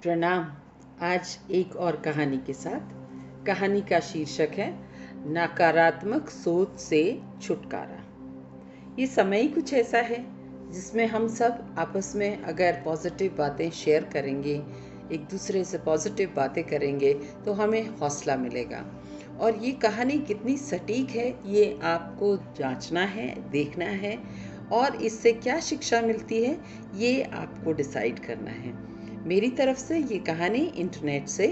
प्रणाम। आज एक और कहानी के साथ। कहानी का शीर्षक है नकारात्मक सोच से छुटकारा। ये समय ही कुछ ऐसा है जिसमें हम सब आपस में अगर पॉजिटिव बातें शेयर करेंगे, एक दूसरे से पॉजिटिव बातें करेंगे तो हमें हौसला मिलेगा। और ये कहानी कितनी सटीक है ये आपको जांचना है, देखना है और इससे क्या शिक्षा मिलती है ये आपको डिसाइड करना है। मेरी तरफ से ये कहानी इंटरनेट से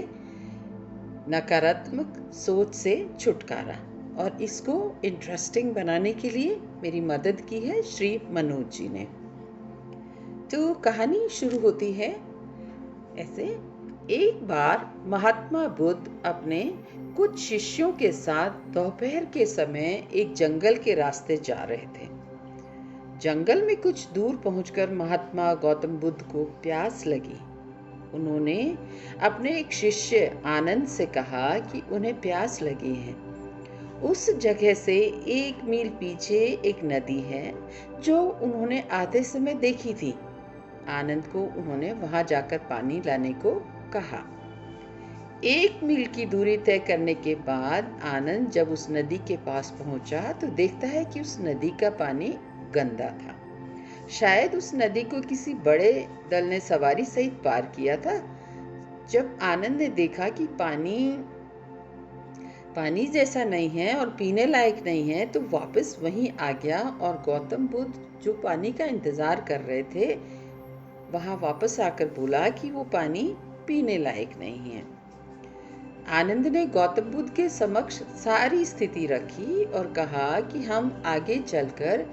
नकारात्मक सोच से छुटकारा, और इसको इंटरेस्टिंग बनाने के लिए मेरी मदद की है श्री मनोज जी ने। तो कहानी शुरू होती है ऐसे। एक बार महात्मा बुद्ध अपने कुछ शिष्यों के साथ दोपहर के समय एक जंगल के रास्ते जा रहे थे। जंगल में कुछ दूर पहुंचकर महात्मा गौतम बुद्ध को प्यास लगी। उन्होंने अपने एक शिष्य आनंद से कहा कि उन्हें प्यास लगी है। उस जगह से 1 मील पीछे एक नदी है जो उन्होंने आते समय देखी थी। आनंद को उन्होंने वहां जाकर पानी लाने को कहा। 1 मील की दूरी तय करने के बाद आनंद जब उस नदी के पास पहुंचा तो देखता है कि उस नदी का पानी गंदा था। शायद उस नदी को किसी बड़े दल ने सवारी सहित पार किया था। जब आनंद ने देखा कि पानी जैसा नहीं है और पीने लायक नहीं है तो वापस वहीं आ गया और गौतम बुद्ध जो पानी का इंतजार कर रहे थे वहां वापस आकर बोला कि वो पानी पीने लायक नहीं है। आनंद ने गौतम बुद्ध के समक्ष सारी स्थिति रखी और कहा कि हम आगे चलकर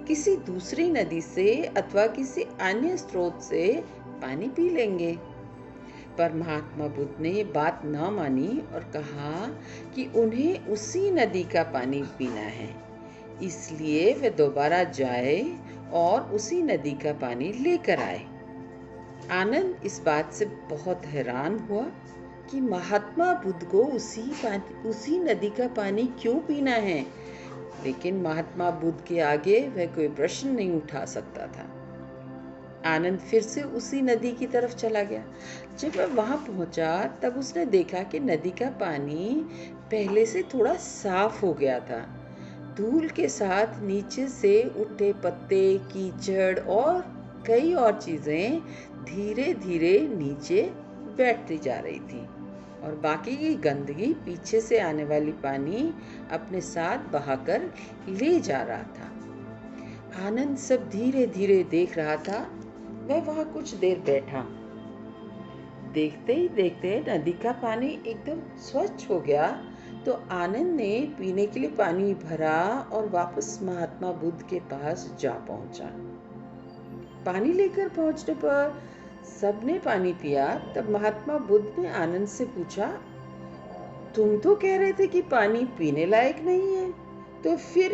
किसी दूसरी नदी से अथवा किसी अन्य स्रोत से पानी पी लेंगे। पर महात्मा बुद्ध ने ये बात न मानी और कहा कि उन्हें उसी नदी का पानी पीना है, इसलिए वे दोबारा जाए और उसी नदी का पानी लेकर आए। आनंद इस बात से बहुत हैरान हुआ कि महात्मा बुद्ध को उसी नदी का पानी क्यों पीना है, लेकिन महात्मा बुद्ध के आगे वह कोई प्रश्न नहीं उठा सकता था। आनंद फिर से उसी नदी की तरफ चला गया। जब वह वहां पहुंचा तब उसने देखा कि नदी का पानी पहले से थोड़ा साफ हो गया था। धूल के साथ नीचे से उठे पत्ते, कीचड़ और कई और चीजें धीरे धीरे नीचे बैठती जा रही थी और बाकी की गंदगी पीछे से आने वाली पानी अपने साथ बहाकर ले जा रहा था। आनंद सब धीरे धीरे देख रहा था। वह वहां कुछ देर बैठा। देखते ही देखते नदी का पानी एकदम स्वच्छ हो गया। तो आनंद ने पीने के लिए पानी भरा और वापस महात्मा बुद्ध के पास जा पहुंचा। पानी लेकर पहुंचने पर सबने पानी पिया। तब महात्मा बुद्ध ने आनंद से पूछा, तुम तो कह रहे थे कि पानी पीने लायक नहीं है, तो फिर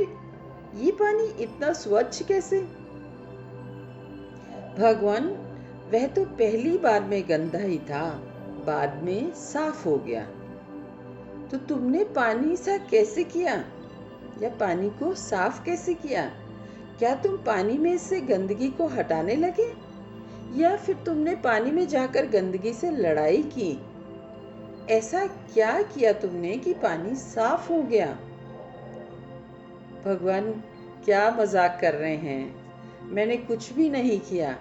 ये पानी इतना स्वच्छ कैसे? भगवान, वह तो पहली बार में गंदा ही था, बाद में साफ हो गया। तो तुमने पानी सा कैसे किया या पानी को साफ कैसे किया? क्या तुम पानी में से गंदगी को हटाने लगे या फिर तुमने पानी में जाकर गंदगी से लड़ाई की? ऐसा क्या किया तुमने कि पानी साफ हो गया? भगवान, क्या मजाक कर रहे हैं? मैंने कुछ भी नहीं किया।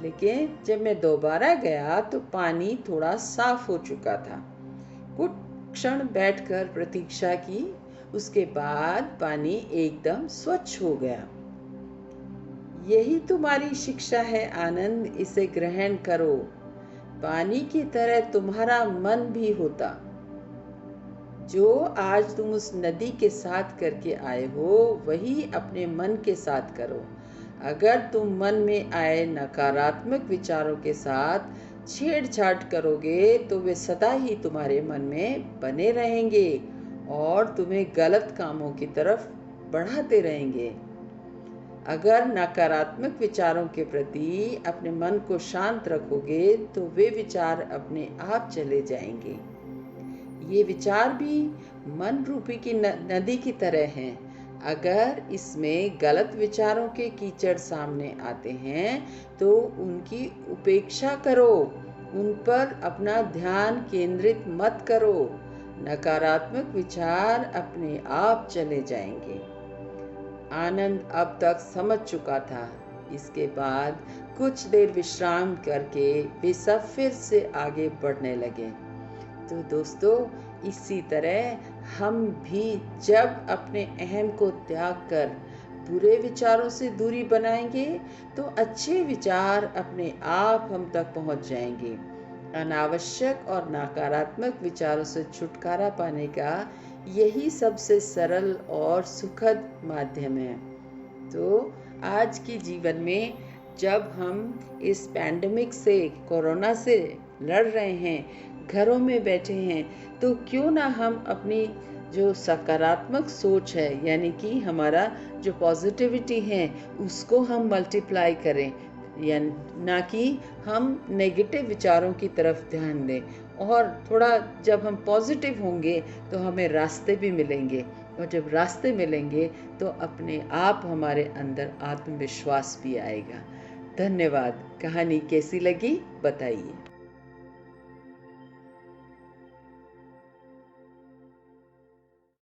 लेकिन जब मैं दोबारा गया तो पानी थोड़ा साफ हो चुका था। कुछ क्षण बैठकर प्रतीक्षा की, उसके बाद पानी एकदम स्वच्छ हो गया। यही तुम्हारी शिक्षा है आनंद, इसे ग्रहण करो। पानी की तरह तुम्हारा मन भी होता। जो आज तुम उस नदी के साथ करके आए हो वही अपने मन के साथ करो। अगर तुम मन में आए नकारात्मक विचारों के साथ छेड़छाड़ करोगे तो वे सदा ही तुम्हारे मन में बने रहेंगे और तुम्हें गलत कामों की तरफ बढ़ाते रहेंगे। अगर नकारात्मक विचारों के प्रति अपने मन को शांत रखोगे तो वे विचार अपने आप चले जाएंगे। ये विचार भी मन रूपी की नदी की तरह हैं। अगर इसमें गलत विचारों के कीचड़ सामने आते हैं तो उनकी उपेक्षा करो उन पर अपना ध्यान केंद्रित मत करो। नकारात्मक विचार अपने आप चले जाएंगे। आनंद अब तक समझ चुका था। इसके बाद कुछ देर विश्राम करके वे सब फिर से आगे बढ़ने लगे। तो दोस्तों, इसी तरह हम भी जब अपने अहम को त्याग कर बुरे विचारों से दूरी बनाएंगे तो अच्छे विचार अपने आप हम तक पहुंच जाएंगे। अनावश्यक और नकारात्मक विचारों से छुटकारा पाने का यही सबसे सरल और सुखद माध्यम है। तो आज के जीवन में जब हम इस पैंडेमिक से, कोरोना से लड़ रहे हैं, घरों में बैठे हैं, तो क्यों ना हम अपनी जो सकारात्मक सोच है, यानी कि हमारा जो पॉजिटिविटी है, उसको हम मल्टीप्लाई करें, या ना कि हम नेगेटिव विचारों की तरफ ध्यान दें। और थोड़ा जब हम पॉजिटिव होंगे तो हमें रास्ते भी मिलेंगे, और जब रास्ते मिलेंगे तो अपने आप हमारे अंदर आत्मविश्वास भी आएगा। धन्यवाद। कहानी कैसी लगी बताइए।